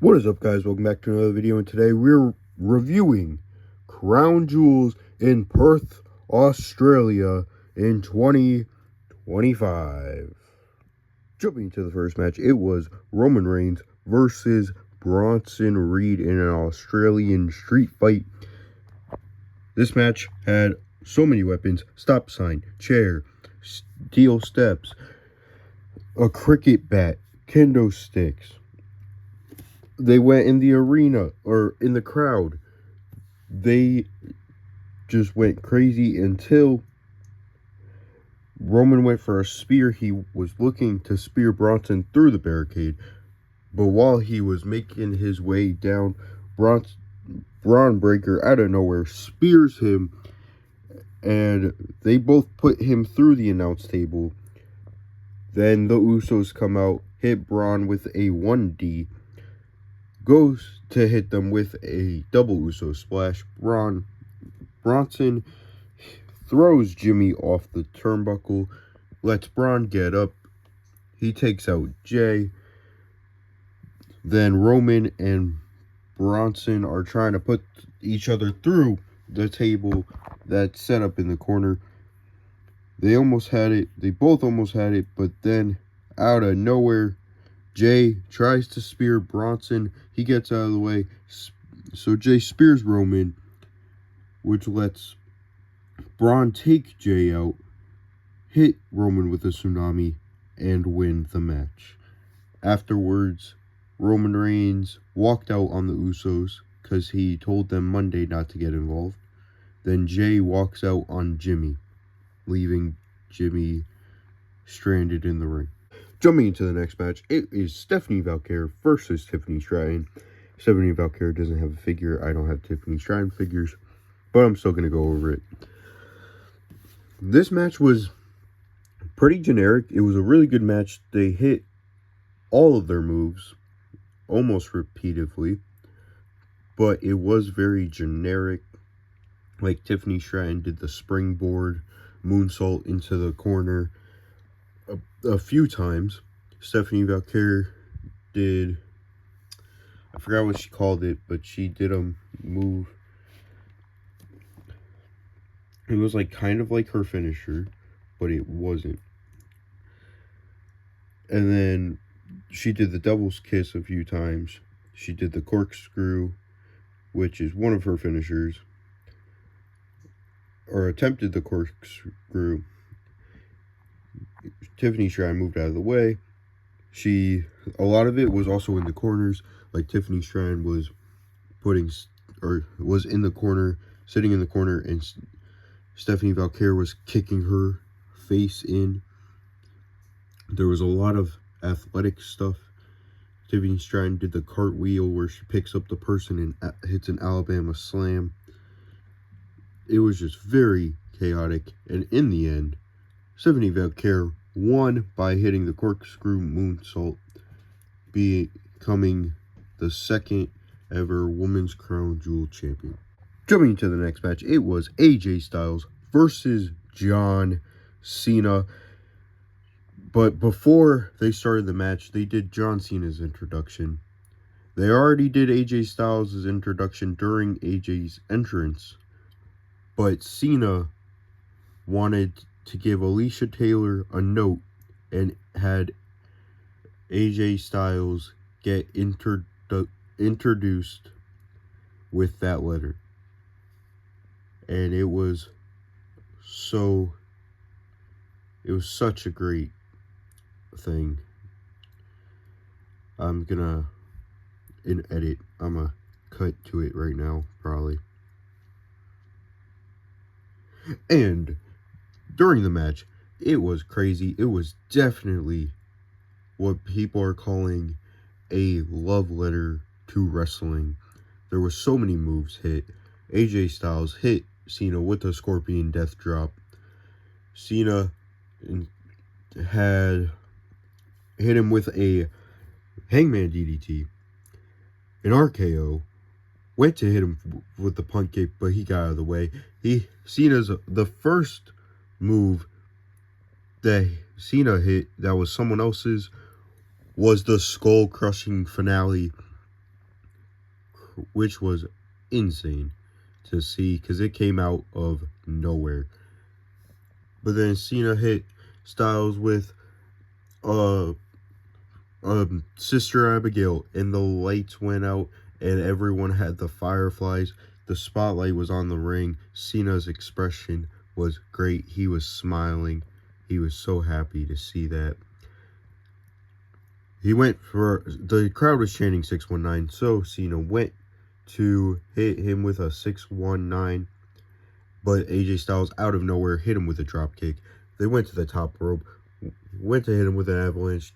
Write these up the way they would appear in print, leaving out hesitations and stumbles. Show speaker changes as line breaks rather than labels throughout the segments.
What is up, guys? Welcome back to another video, and today we're reviewing Crown Jewels in Perth, Australia in 2025. Jumping into the first match, it was Roman Reigns versus Bronson Reed in an Australian street fight. This match had so many weapons: stop sign, chair, steel steps, a cricket bat, kendo sticks. They went in the arena, or in the crowd. They just went crazy until Roman went for a spear. He was looking to spear Bronson through the barricade, but while he was making his way down, Braun Breaker out of nowhere spears him, and they both put him through the announce table. Then the Usos come out, hit Braun with a 1D, goes to hit them with a double Uso splash. Bronson throws Jimmy off the turnbuckle, lets Braun get up. He takes out Jay. Then Roman and Bronson are trying to put each other through the table that's set up in the corner. They almost had it. They both almost had it, but then out of nowhere, Jay tries to spear Bronson. He gets out of the way. So Jay spears Roman, which lets Braun take Jay out, hit Roman with a tsunami, and win the match. Afterwards, Roman Reigns walked out on the Usos because he told them Monday not to get involved. Then Jay walks out on Jimmy, leaving Jimmy stranded in the ring. Jumping into the next match, it is Stephanie Valkyrie versus Tiffany Stratton. Stephanie Valkyrie doesn't have a figure. I don't have Tiffany Stratton figures, but I'm still going to go over it. This match was pretty generic. It was a really good match. They hit all of their moves almost repeatedly, but it was very generic. Like Tiffany Stratton did the springboard moonsault into the corner a few times. Stephanie Valkyrie did, I forgot what she called it, but she did a move. It was like kind of like her finisher, but it wasn't. And then she did the devil's kiss a few times. She did the corkscrew, which is one of her finishers, or attempted the corkscrew. Tiffany Stratton moved out of the way. A lot of it was also in the corners. Like Tiffany Stratton was was in the corner, sitting in the corner, and Stephanie Valkyrie was kicking her face in. There was a lot of athletic stuff. Tiffany Stratton did the cartwheel where she picks up the person and hits an Alabama slam. It was just very chaotic, and in the end, Stephanie Valkyrie won by hitting the corkscrew moonsault, becoming the second ever Women's Crown Jewel champion. Jumping to the next match, it was AJ Styles versus John Cena. But before they started the match, they did John Cena's introduction. They already did AJ Styles' introduction during AJ's entrance, but Cena wanted to give Alicia Taylor a note and had AJ Styles get introduced with that letter. And it was such a great thing. I'm gonna, in edit, I'm gonna cut to it right now, probably. And during the match, it was crazy. It was definitely what people are calling a love letter to wrestling. There were so many moves hit. AJ Styles hit Cena with a Scorpion Death Drop. Cena had hit him with a Hangman DDT. An RKO. Went to hit him with the punt kick, but he got out of the way. Cena's the first move that Cena hit that was someone else's was the skull crushing finale which was insane to see because it came out of nowhere. But then Cena hit Styles with Sister Abigail, and the lights went out, and everyone had the fireflies. The spotlight was on the ring. Cena's expression was great. He was smiling. He was so happy to see that. The crowd was chanting 619, so Cena went to hit him with a 619, but AJ Styles out of nowhere hit him with a drop kick. They went to the top rope, went to hit him with an avalanche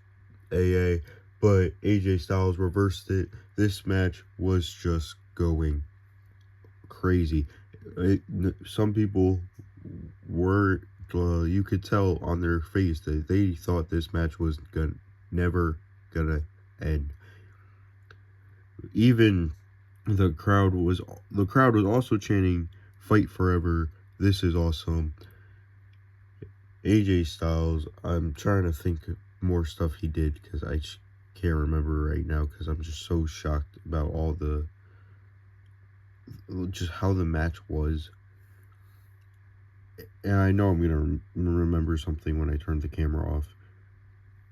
AA, but AJ Styles reversed it. This match was just going crazy. Some people were, you could tell on their face that they thought this match was never gonna end. Even the crowd was also chanting "Fight Forever." This is awesome. AJ Styles, I'm trying to think more stuff he did because I can't remember right now because I'm just so shocked about just how the match was. And I know I'm gonna remember something when I turn the camera off,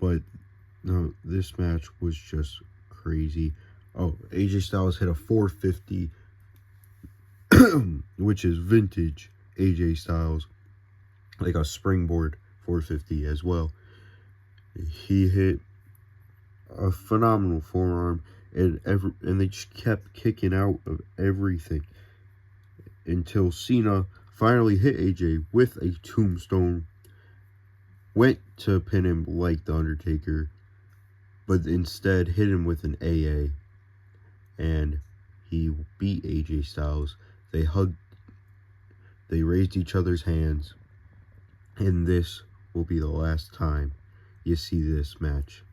but no, this match was just crazy. Oh, AJ Styles hit a 450, which is vintage AJ Styles, like a springboard 450 as well. He hit a phenomenal forearm, and they just kept kicking out of everything until Cena finally hit AJ with a tombstone, went to pin him like The Undertaker, but instead hit him with an AA, and he beat AJ Styles. They hugged, they raised each other's hands, and this will be the last time you see this match.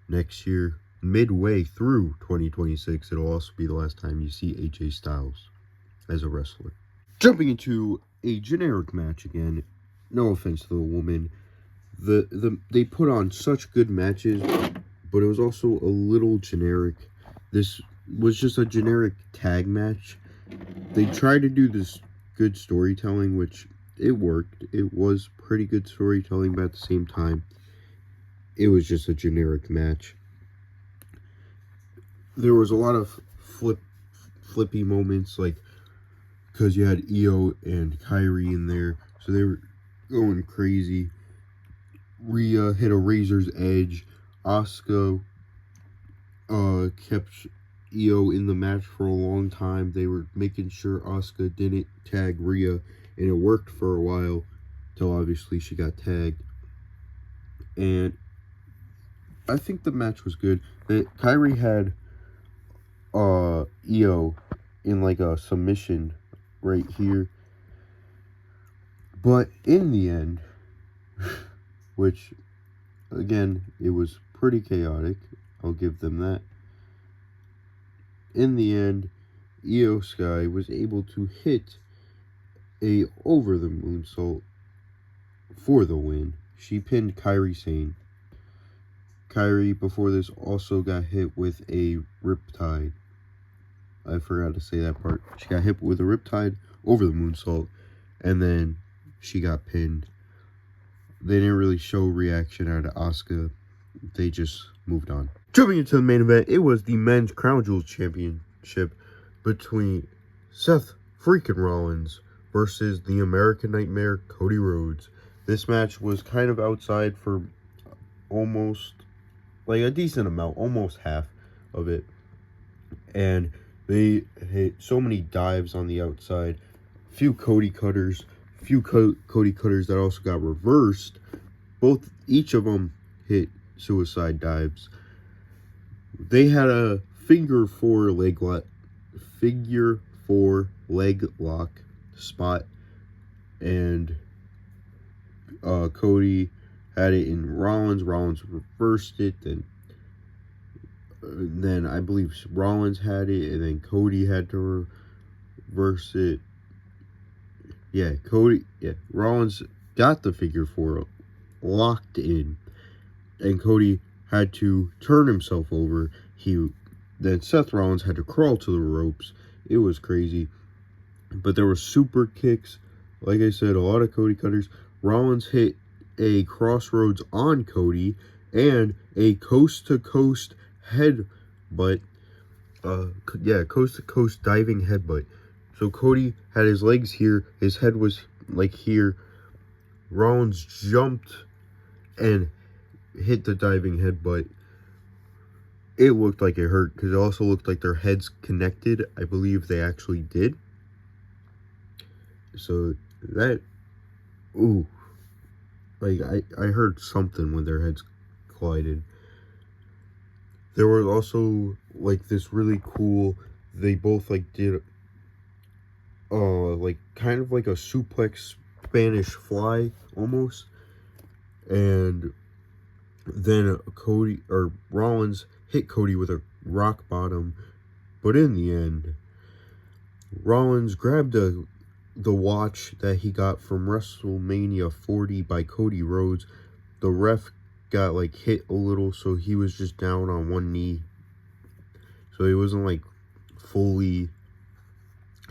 Next year, midway through 2026, it'll also be the last time you see AJ Styles as a wrestler. Jumping into a generic match again, no offense to the woman, they put on such good matches, but it was also a little generic. This was just a generic tag match. They tried to do this good storytelling, which it worked. It was pretty good storytelling, but at the same time, it was just a generic match. There was a lot of flippy moments, like, because you had Io and Kyrie in there, so they were going crazy. Rhea hit a razor's edge. Asuka kept Io in the match for a long time. They were making sure Asuka didn't tag Rhea, and it worked for a while, till obviously she got tagged. And I think the match was good. Kyrie had Io in like a submission right here, but in the end, which again, it was pretty chaotic, I'll give them that. In the end, Io Sky was able to hit a over the moonsault for the win. She pinned Kyrie Sane. Kyrie, before this, also got hit with a riptide. I forgot to say that part. She got hit with a riptide over the moonsault, and then she got pinned. They didn't really show reaction out of Asuka. They just moved on. Jumping into the main event, it was the Men's Crown Jewels Championship between Seth freaking Rollins versus the American Nightmare, Cody Rhodes. This match was kind of outside for almost, like, a decent amount, almost half of it. And they hit so many dives on the outside, few Cody cutters that also got reversed. Each of them hit suicide dives. They had a figure four leg lock spot, and Cody had it in Rollins. Rollins reversed it, then I believe Rollins had it, and then Cody had to reverse it. Rollins got the figure four locked in, and Cody had to turn himself over. He Then Seth Rollins had to crawl to the ropes. It was crazy. But there were super kicks. Like I said, a lot of Cody cutters. Rollins hit a crossroads on Cody and a coast-to-coast headbutt. Coast-to-coast diving headbutt. So Cody had his legs here. His head was like here. Rollins jumped and hit the diving headbutt. It looked like it hurt because it also looked like their heads connected. I believe they actually did. So that, ooh, like I heard something when their heads collided. There was also like this really cool, they both like did like kind of like a suplex Spanish fly almost. And then Rollins hit Cody with a rock bottom, but in the end, Rollins grabbed the watch that he got from WrestleMania 40 by Cody Rhodes. The ref got like hit a little, so he was just down on one knee. So he wasn't like fully,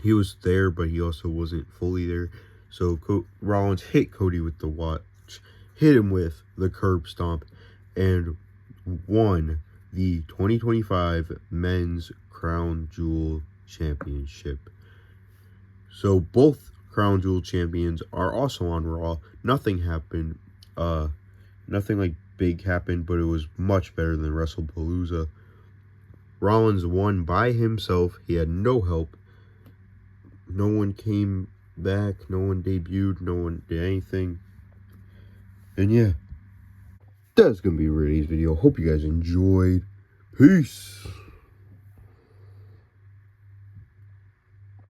he was there, but he also wasn't fully there. So Rollins hit Cody with the watch, hit him with the curb stomp, and won the 2025 Men's Crown Jewel Championship. So both Crown Jewel champions are also on Raw. Nothing happened. Nothing like big happened, but it was much better than WrestlePalooza. Rollins won by himself. He had no help. No one came back. No one debuted. No one did anything. And yeah, that's going to be today's video. Hope you guys enjoyed. Peace.